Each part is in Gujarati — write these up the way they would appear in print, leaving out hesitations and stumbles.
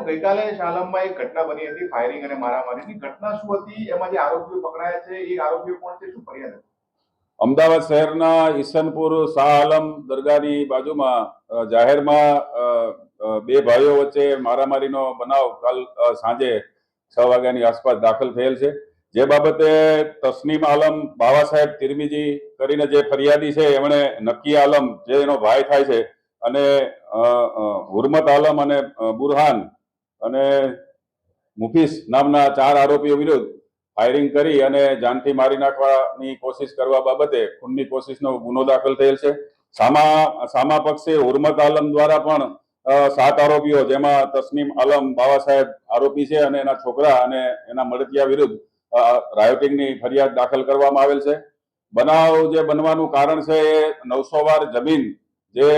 સાહેબ ગઈકાલે શાલમમાં એક ઘટના બની હતી ફાયરિંગ અને મારામારીની ઘટના શું હતી એમાં જે આરોપીઓ પકડાયા છે એ આરોપીઓ કોણ છે શું ફરિયાદ હતી? અમદાવાદ શહેરના ઈસનપુર શાહ આલમ દરગાહની બાજુમાં જાહેરમાં બે ભાઈઓ વચ્ચે મારામારીનો બનાવ કાલ સાંજે 6 વાગ્યાની આસપાસ દાખલ થયેલ છે, જે બાબતે તસ્નીમ આલમ બાવા સાહેબ તિરમીજી કરીને જે ફરિયાદી છે એમણે નકી આલમ જે એનો ભાઈ થાય છે અને હુરમત આલમ અને બુરહાન અને મુફીસ નામના 4 આરોપીઓ વિરુદ્ધ ફાયરિંગ કરી અને જાનથી મારી નાખવાની કોશિશ કરવા બાબતે ખૂનની કોશિશનો ગુનો દાખલ થયેલ છે। સામા પક્ષે હુરમત આલમ દ્વારા પણ 7 આરોપીઓ જેમાં તસ્નીમ આલમ બાવા સાહેબ આરોપી છે અને એના છોકરા અને એના મળતિયા વિરુદ્ધ રાયોટિંગની ફરિયાદ દાખલ કરવામાં આવેલ છે। બનાવ જે બનવાનું કારણ છે એ 900 વાર જમીન જે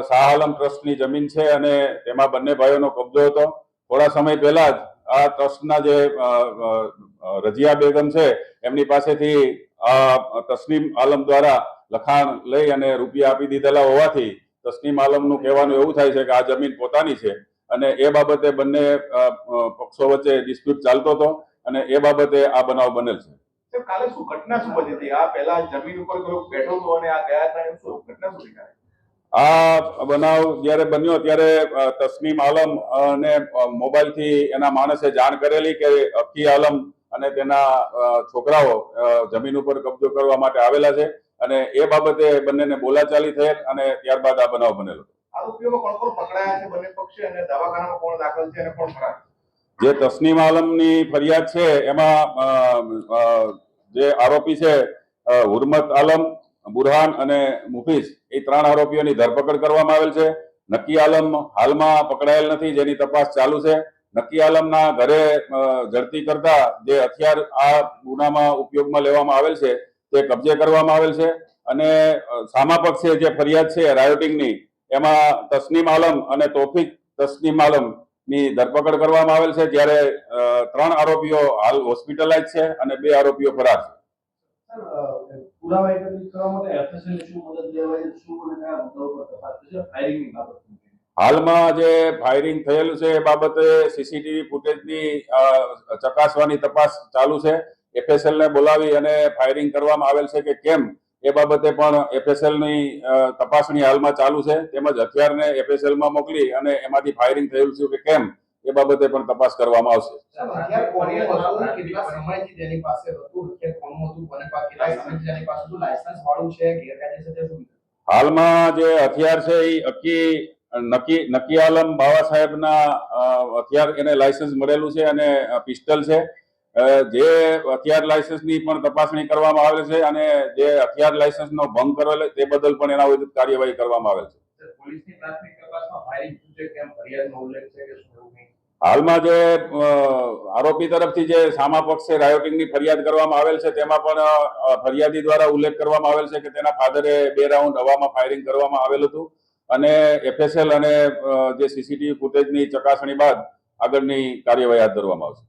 શાહ આલમ ટ્રસ્ટની જમીન છે અને તેમાં બંને ભાઈઓનો કબજો હતો। થોડા સમય પહેલા જ આ ટ્રસ્ટના જે રજિયા બેગમ છે એમની પાસેથી તસ્નીમ આલમ દ્વારા લખાણ લઈ અને રૂપિયા આપી દીધેલા હોવાથી તસ્નીમ આલમનું કહેવાનું એવું થાય છે કે આ જમીન પોતાની છે અને એ બાબતે બંને પક્ષો વચ્ચે ડિસ્પ્યુટ ચાલતો હતો અને એ બાબતે આ બનાવ બનેલ છે। કાલે શું ઘટના શું બની હતી? આ પહેલા જમીન ઉપર કોઈ બેઠો હતો અને આ ગયા હતા એમ શું ઘટના શું હતી? આ બનાવ જ્યારે બન્યો ત્યારે તસ્નીમ આલમ અને મોબાઈલથી એના માણસે જાણ કરેલી કે અકી આલમ અને તેના છોકરાઓ જમીન ઉપર કબજો કરવા માટે આવેલા છે અને એ બાબતે બંનેને બોલાચાલી થયેલ અને ત્યારબાદ આ બનાવ બનેલો। આરોપીઓમાં કોણ કોણ પકડાયા છે બંને પક્ષે અને દવાખાનામાં કોણ દાખલ છે અને કોણ ફરાર? જે તસ્નીમ આલમની ફરિયાદ છે એમાં જે આરોપી છે હુરમત આલમ, બુરહાન અને મુફીસ એ 3 આરોપીઓની ધરપકડ કરવામાં આવેલ છે। નકી આલમ હાલમાં પકડાયેલ નથી, જેની તપાસ ચાલુ છે। નકી આલમના ઘરે ઝડપી કરતા જે હથિયાર આ ગુનામાં ઉપયોગમાં લેવામાં આવેલ છે તે કબજે કરવામાં આવેલ છે અને સામા પક્ષે જે ફરિયાદ છે રાયોટિંગની એમાં તસ્નીમ આલમ અને તોફીક તસ્નીમ આલમ ની ધરપકડ કરવામાં આવેલ છે, જ્યારે 3 આરોપીઓ હાલ હોસ્પિટલાઇઝ છે અને 2 આરોપીઓ ફરાર છે। પુરાવા એકત્રિત કરવા માટે એફએસએલ શું મદદ લેવાય શું અને કયા મુદ્દાઓ પર તપાસ થશે ફાયરિંગની બાબત? હાલમાં જે ફાયરિંગ થયેલું છે એ બાબતે સીસીટીવી ફૂટેજની ચકાસવાની તપાસ ચાલુ છે। એફએસએલ ને બોલાવી અને ફાયરિંગ કરવામાં આવેલ છે કે કેમ એ બાબતે પણ એફએસએલ ની તપાસણી હાલમાં ચાલુ છે, તેમજ હથિયારને એફએસએલ માં મોકલી અને એમાંથી ફાયરિંગ થયેલું છે કે કેમ એ બાબતે પણ તપાસ કરવામાં આવશે। હાલમાં જે હથિયાર છે એ નકી આલમ બાવા સાહેબના હથિયાર એને લાયસન્સ મળેલું છે અને પિસ્ટલ છે। જે હથિયાર લાયસન્સની પણ તપાસણી કરવામાં આવે છે અને જે હથિયાર લાયસન્સનો ભંગ કરેલ તે બદલ પણ એના વિરુદ્ધ કાર્યવાહી કરવામાં આવેલ છે। પોલીસની પ્રાથમિક તપાસમાં ફાયરિંગ થયું છે કેમ ફરિયાદનો ઉલ્લેખ છે કે શું? હાલમાં જે આરોપી તરફથી જે સામા પક્ષે રાયોટિંગની ફરિયાદ કરવામાં આવેલ છે તેમાં પણ ફરિયાદી દ્વારા ઉલ્લેખ કરવામાં આવેલ છે કે તેના ફાધરે 2 રાઉન્ડ હવામાં ફાયરિંગ કરવામાં આવેલ હતું અને એફએસએલ અને જે સીસીટીવી ફૂટેજની ચકાસણી બાદ આગળની કાર્યવાહી હાથ ધરવામાં આવશે।